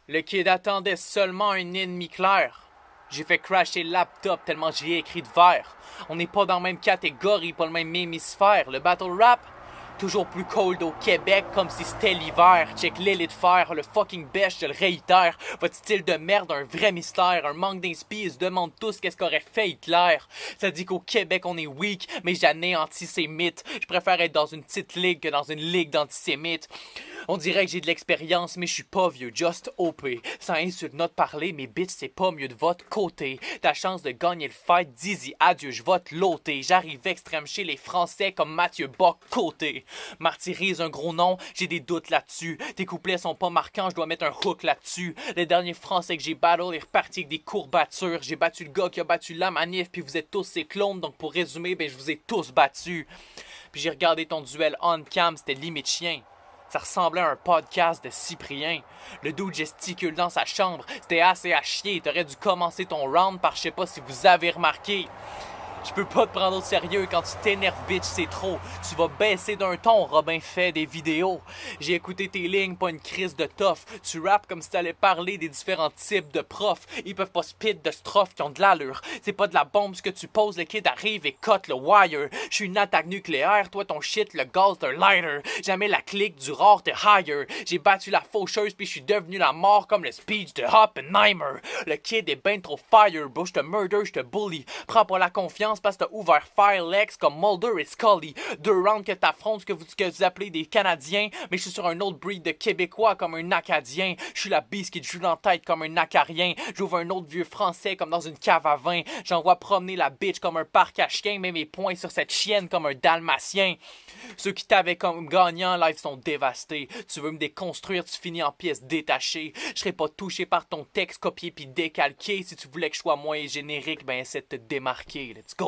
Le kid attendait seulement un ennemi clair. J'ai fait crasher le laptop tellement j'y ai écrit de verre. On n'est pas dans la même catégorie, pas le même hémisphère. Le battle rap, toujours plus cold au Québec, comme si c'était l'hiver. Check l'élite de fer, le fucking bêche, je le réitère. Votre style de merde, un vrai mystère. Un manque d'inspi, ils se demandent tous qu'est-ce qu'aurait fait Hitler. Ça dit qu'au Québec on est weak, mais j'anéantis ces mythes. Je préfère être dans une petite ligue que dans une ligue d'antisémites. On dirait que j'ai de l'expérience, mais je suis pas vieux, just OP. Sans insulte, notre parler, mais bitch, c'est pas mieux de votre côté. Ta chance de gagner le fight, dis-y adieu, je vais te loter. J'arrive extrême chez les Français comme Mathieu Bock-Côté. Martyrise un gros nom, j'ai des doutes là-dessus. Tes couplets sont pas marquants, je dois mettre un hook là-dessus. Le dernier Français que j'ai battle est reparti avec des courbatures. J'ai battu le gars qui a battu la manif, puis vous êtes tous ces clones, donc pour résumer, ben je vous ai tous battus. Puis j'ai regardé ton duel on-cam, c'était limite chien. Ça ressemblait à un podcast de Cyprien. Le dude gesticule dans sa chambre. C'était assez à chier. T'aurais dû commencer ton round par je sais pas si vous avez remarqué. Je peux pas te prendre au sérieux quand tu t'énerves, bitch, c'est trop. Tu vas baisser d'un ton, Robin fait des vidéos. J'ai écouté tes lignes, pas une crise de tough. Tu rappes comme si t'allais parler des différents types de profs. Ils peuvent pas spit de strophes qui ont de l'allure. C'est pas de la bombe ce que tu poses, le kid arrive et cut le wire. Je suis une attaque nucléaire, toi ton shit, le gaz d'un lighter. Jamais la clique du rare te hire. J'ai battu la faucheuse puis je suis devenu la mort comme le speech de Oppenheimer. Le kid est ben trop fire, bro, je te murder, je te bully. Prends pas la confiance parce que t'as ouvert Firelex comme Mulder et Scully. 2 rounds que t'affrontes ce que vous appelez des Canadiens, mais je suis sur un autre breed de Québécois comme un Acadien. Je suis la bise qui te joue dans la tête comme un Acarien. J'ouvre un autre vieux français comme dans une cave à vin. J'envoie promener la bitch comme un parc à chiens, mais mes poings sur cette chienne comme un dalmatien. Ceux qui t'avaient comme gagnant live sont dévastés. Tu veux me déconstruire, tu finis en pièces détachées. Je serais pas touché par ton texte copié puis décalqué. Si tu voulais que je sois moins générique, ben essaie de te démarquer. Let's go!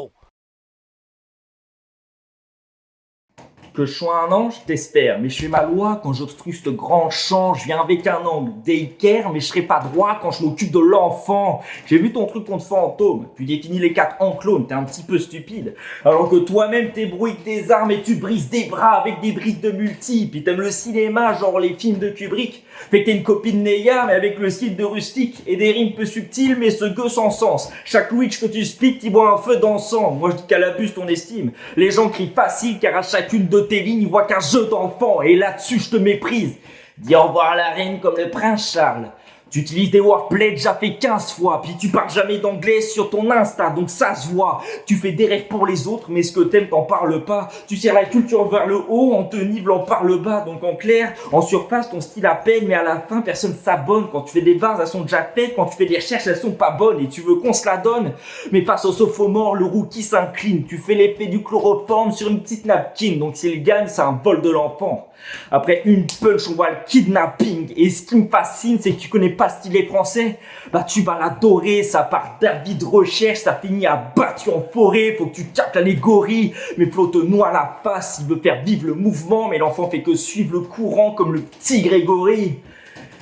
Que je sois un ange, t'espères, mais je fais ma loi quand j'obstrue ce grand champ, je viens avec un angle d'équerre, mais je serai pas droit quand je m'occupe de l'enfant. J'ai vu ton truc contre fantôme, tu définis les 4 en clone, t'es un petit peu stupide. Alors que toi-même t'ébrouilles des armes et tu brises des bras avec des briques de multi, puis t'aimes le cinéma, genre les films de Kubrick. Fait que t'es une copine Neya, mais avec le style de rustique, et des rimes peu subtiles, mais ce gueux sans sens. Chaque witch que tu splits, t'y bois un feu d'encens. Moi je dis qu'elle abuse ton estime. Les gens crient facile, car à chacune de tes lignes, ils voient qu'un jeu d'enfant, et là-dessus je te méprise. Dis au revoir à la reine comme le prince Charles. Tu utilises des wordplays déjà fait 15 fois, puis tu parles jamais d'anglais sur ton Insta, donc ça se voit. Tu fais des rêves pour les autres, mais ce que t'aimes t'en parles pas. Tu tires la culture vers le haut, en te nivelant par le bas, donc en clair, en surface ton style appelle, mais à la fin personne s'abonne. Quand tu fais des bars, elles sont déjà faites, quand tu fais des recherches, elles sont pas bonnes, et tu veux qu'on se la donne. Mais face au sophomore, le rookie s'incline, tu fais l'effet du chloroforme sur une petite napkin, donc s'il gagne, c'est un vol de l'enfant. Après une punch, on voit le kidnapping. Et ce qui me fascine, c'est que tu connais pas stylé français. Bah tu vas l'adorer, ça part d'avis de recherche, ça finit abattu en forêt. Faut que tu captes l'allégorie. Mais Flo te noie la face, il veut faire vivre le mouvement, mais l'enfant fait que suivre le courant comme le petit Grégory.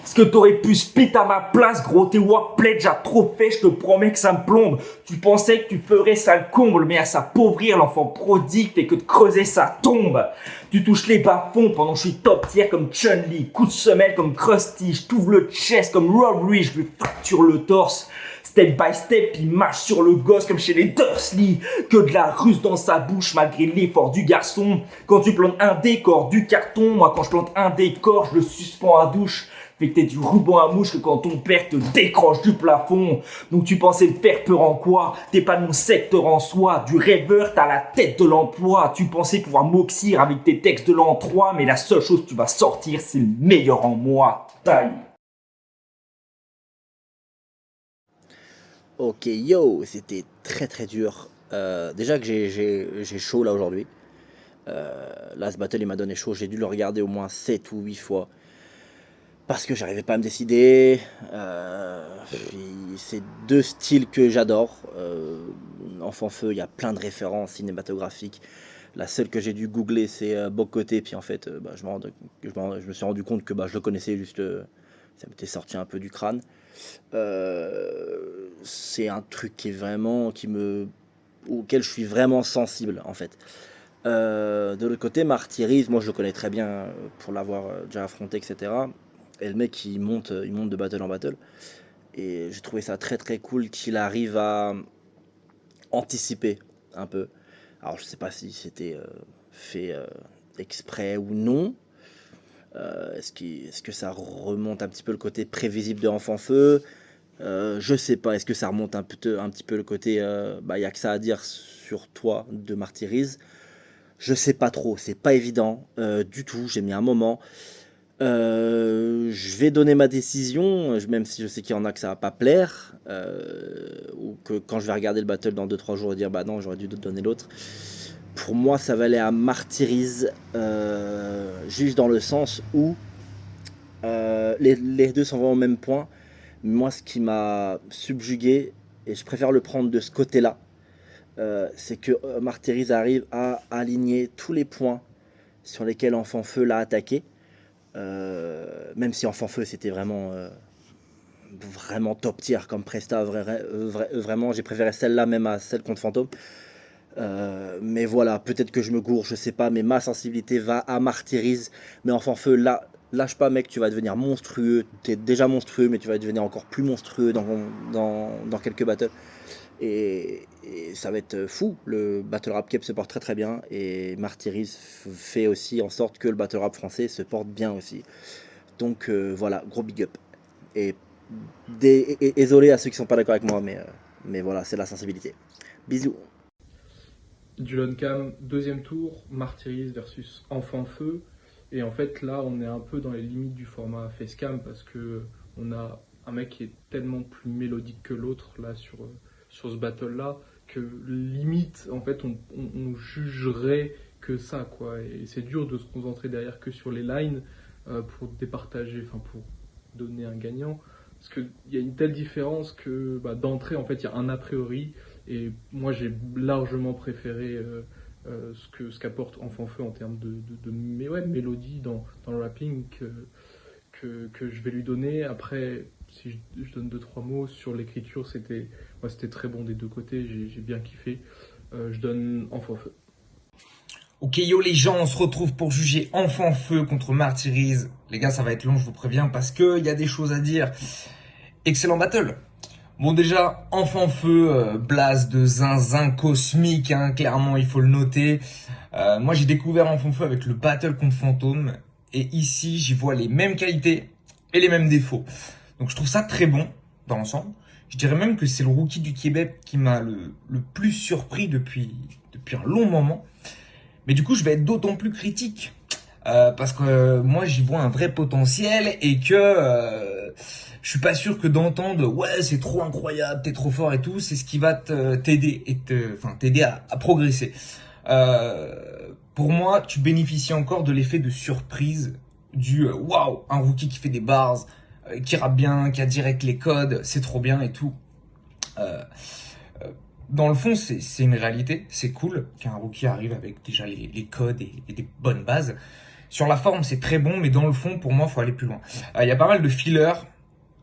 Ce que t'aurais pu spit à ma place, gros, tes workplays déjà trop fait, je te promets que ça me plombe. Tu pensais que tu ferais ça le comble, mais à s'appauvrir, l'enfant prodigue fait que de creuser sa tombe. Tu touches les bas-fonds pendant que je suis top tier comme Chun-Li, coup de semelle comme Krusty, je t'ouvre le chest comme Robbery, je lui fracture le torse. Step by step, il marche sur le gosse comme chez les Dursley. Que de la ruse dans sa bouche malgré l'effort du garçon. Quand tu plantes un décor, du carton, moi quand je plante un décor, je le suspends à douche. Fait que t'es du ruban à mouche que quand ton père te décroche du plafond. Donc tu pensais le faire peur en quoi? T'es pas de mon secteur en soi. Du rêveur, t'as la tête de l'emploi. Tu pensais pouvoir m'oxyre avec tes textes de l'an 3, mais la seule chose que tu vas sortir, c'est le meilleur en moi. Taille. Ok, yo, c'était très très dur. Déjà que j'ai chaud là aujourd'hui. Là, ce battle il m'a donné chaud. J'ai dû le regarder au moins 7 ou 8 fois. Parce que j'arrivais pas à me décider. C'est 2 styles que j'adore. Enfant Feu, il y a plein de références cinématographiques. La seule que j'ai dû googler, c'est Bocoté. Puis en fait, je me suis rendu compte que je le connaissais juste. Ça m'était sorti un peu du crâne. C'est un truc qui est vraiment. Auquel je suis vraiment sensible en fait. De l'autre côté, Martyriz, moi je le connais très bien pour l'avoir déjà affronté, etc. Et le mec il monte de battle en battle. Et j'ai trouvé ça très très cool qu'il arrive à anticiper un peu. Alors je sais pas si c'était fait exprès ou non. Est-ce que ça remonte un petit peu le côté prévisible de Enfant Feu? Je sais pas. Est-ce que ça remonte un petit peu le côté y a que ça à dire sur toi de Martyriz? Je sais pas trop. C'est pas évident du tout. J'ai mis un moment. Je vais donner ma décision, même si je sais qu'il y en a que ça va pas plaire, ou que quand je vais regarder le battle dans 2-3 jours et dire bah non, j'aurais dû donner l'autre. Pour moi, ça va aller à Martyriz, juste dans le sens où les deux sont vraiment au même point. Moi, ce qui m'a subjugué, et je préfère le prendre de ce côté-là, c'est que Martyriz arrive à aligner tous les points sur lesquels Enfant Feu l'a attaqué. Même si Enfant Feu c'était vraiment top tier comme Presta, vraiment j'ai préféré celle-là même à celle contre Fantôme. Mais voilà, peut-être que je me gourre, je sais pas, mais ma sensibilité va à Martyriz. Mais Enfant Feu, là, lâche pas mec, tu vas devenir monstrueux. T'es déjà monstrueux, mais tu vas devenir encore plus monstrueux dans quelques battles. Et ça va être fou. Le battle rap cap se porte très très bien. Et Martyriz fait aussi en sorte que le battle rap français se porte bien aussi. Donc voilà, gros big up. Et désolé à ceux qui sont pas d'accord avec moi, mais voilà, c'est la sensibilité. Bisous. Dulon Cam, deuxième tour, Martyriz versus Enfant Feu. Et en fait, là, on est un peu dans les limites du format Facecam parce que on a un mec qui est tellement plus mélodique que l'autre là sur ce battle-là que limite, en fait, on jugerait que ça, quoi. Et c'est dur de se concentrer derrière que sur les lines pour départager, enfin pour donner un gagnant. Parce qu'il y a une telle différence que d'entrée, en fait, il y a un a priori. Et moi, j'ai largement préféré ce qu'apporte Enfant Feu en termes de mélodie dans le rapping que je vais lui donner. Après, si je donne 2-3 mots sur l'écriture, c'était très bon des deux côtés, j'ai bien kiffé. Je donne Enfant Feu. Ok yo les gens, on se retrouve pour juger Enfant Feu contre Martyriz. Les gars, ça va être long, je vous préviens, parce que il y a des choses à dire. Excellent battle. Bon déjà, Enfant Feu, blase de zinzin cosmique, hein, clairement il faut le noter. Moi j'ai découvert Enfant Feu avec le battle contre Fantôme. Et ici j'y vois les mêmes qualités et les mêmes défauts. Donc je trouve ça très bon dans l'ensemble. Je dirais même que c'est le rookie du Québec qui m'a le plus surpris depuis un long moment. Mais du coup je vais être d'autant plus critique. Parce que moi j'y vois un vrai potentiel et que je suis pas sûr que d'entendre ouais c'est trop incroyable, t'es trop fort et tout, c'est ce qui va t'aider à progresser. Pour moi, tu bénéficies encore de l'effet de surprise du waouh, un rookie qui fait des bars, qui rappe bien, qui a direct les codes, c'est trop bien et tout. Dans le fond, c'est une réalité, c'est cool qu'un rookie arrive avec déjà les codes et des bonnes bases. Sur la forme, c'est très bon, mais dans le fond, pour moi, faut aller plus loin. Il y a pas mal de fillers,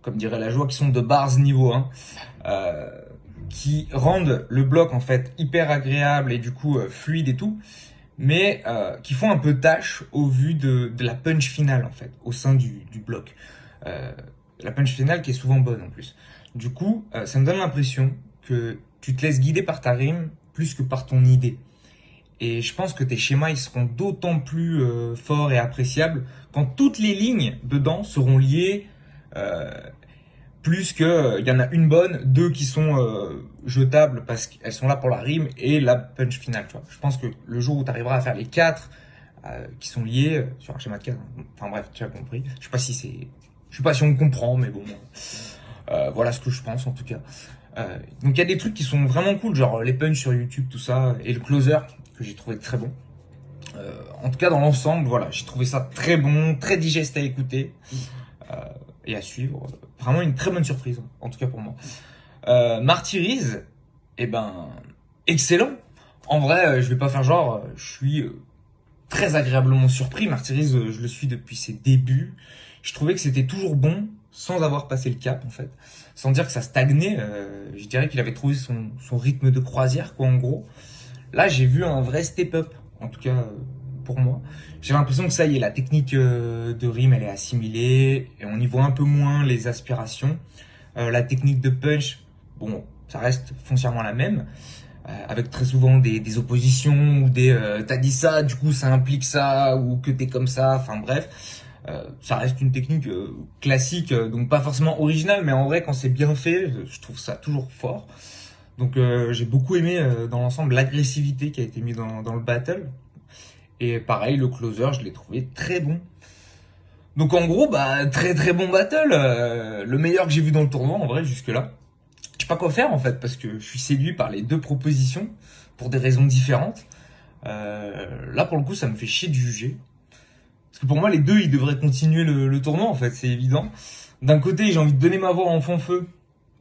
comme dirait la joie, qui sont de bars niveau 1, qui rendent le bloc en fait hyper agréable et du coup fluide et tout, mais qui font un peu tâche au vu de la punch finale en fait, au sein du bloc. La punch finale qui est souvent bonne en plus. Du coup, ça me donne l'impression que tu te laisses guider par ta rime plus que par ton idée. Et je pense que tes schémas ils seront d'autant plus forts et appréciables quand toutes les lignes dedans seront liées, plus que il y en a une bonne, deux qui sont jetables parce qu'elles sont là pour la rime et la punch finale. Tu vois. Je pense que le jour où tu arriveras à faire les 4 qui sont liés sur un schéma de 4, enfin bref, tu as compris. Je sais pas si on comprend, mais bon, voilà ce que je pense en tout cas. Donc il y a des trucs qui sont vraiment cool, genre les punchs sur YouTube, tout ça, et le closer que j'ai trouvé très bon. En tout cas dans l'ensemble, voilà, j'ai trouvé ça très bon, très digeste à écouter et à suivre. Vraiment une très bonne surprise, en tout cas pour moi. Martyriz, excellent. En vrai, je vais pas faire genre, je suis très agréablement surpris. Martyriz, je le suis depuis ses débuts. Je trouvais que c'était toujours bon, sans avoir passé le cap en fait, sans dire que ça stagnait. Je dirais qu'il avait trouvé son rythme de croisière quoi en gros. Là j'ai vu un vrai step up en tout cas pour moi. J'ai l'impression que ça y est, la technique de rime elle est assimilée et on y voit un peu moins les aspirations. La technique de punch, bon, ça reste foncièrement la même, avec très souvent des oppositions ou des t'as dit ça, du coup ça implique ça, ou que t'es comme ça, enfin bref. Ça reste une technique classique, donc pas forcément originale, mais en vrai quand c'est bien fait, je trouve ça toujours fort. Donc j'ai beaucoup aimé dans l'ensemble l'agressivité qui a été mise dans le battle. Et pareil, le closer, je l'ai trouvé très bon. Donc en gros, bah très très bon battle, le meilleur que j'ai vu dans le tournoi en vrai jusque-là. Je sais pas quoi faire en fait parce que je suis séduit par les deux propositions pour des raisons différentes. Là pour le coup, ça me fait chier de juger. Parce que pour moi, les deux, ils devraient continuer le tournoi en fait, c'est évident. D'un côté, j'ai envie de donner ma voix à Enfant Feu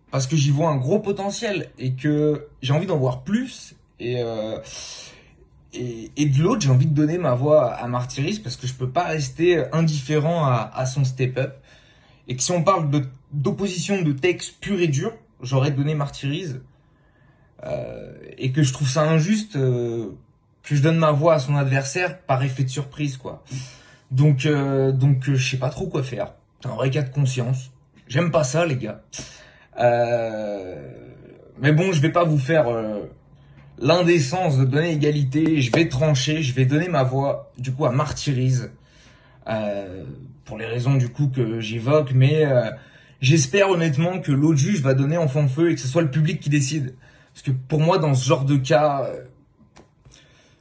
parce que j'y vois un gros potentiel et que j'ai envie d'en voir plus. Et de l'autre, j'ai envie de donner ma voix à Martyris parce que je peux pas rester indifférent à son step-up. Et que si on parle d'opposition de texte pur et dur, j'aurais donné Martyris. Et que je trouve ça injuste que je donne ma voix à son adversaire par effet de surprise, quoi. Donc je sais pas trop quoi faire. C'est un vrai cas de conscience. J'aime pas ça, les gars. Mais bon, je vais pas vous faire l'indécence de donner égalité. Je vais trancher, je vais donner ma voix du coup à Martyris pour les raisons du coup que j'évoque. Mais j'espère honnêtement que l'autre juge va donner Enfant Feu et que ce soit le public qui décide. Parce que pour moi, dans ce genre de cas,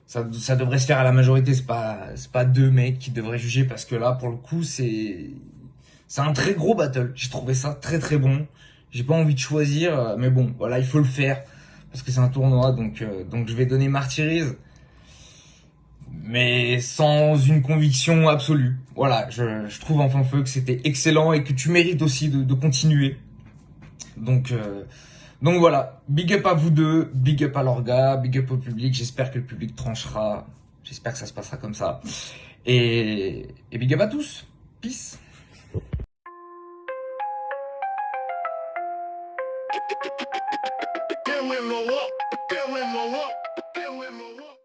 ça devrait se faire à la majorité. C'est pas deux mecs qui devraient juger parce que là, pour le coup, c'est un très gros battle. J'ai trouvé ça très très bon. J'ai pas envie de choisir, mais bon, voilà, il faut le faire parce que c'est un tournoi, donc je vais donner Martyris, mais sans une conviction absolue. Voilà, je trouve Enfant Feu que c'était excellent et que tu mérites aussi de continuer. Donc voilà, big up à vous deux, big up à l'orga, big up au public. J'espère que le public tranchera. J'espère que ça se passera comme ça. Et big up à tous. Peace. Get with my walk, get with my walk, get with my walk.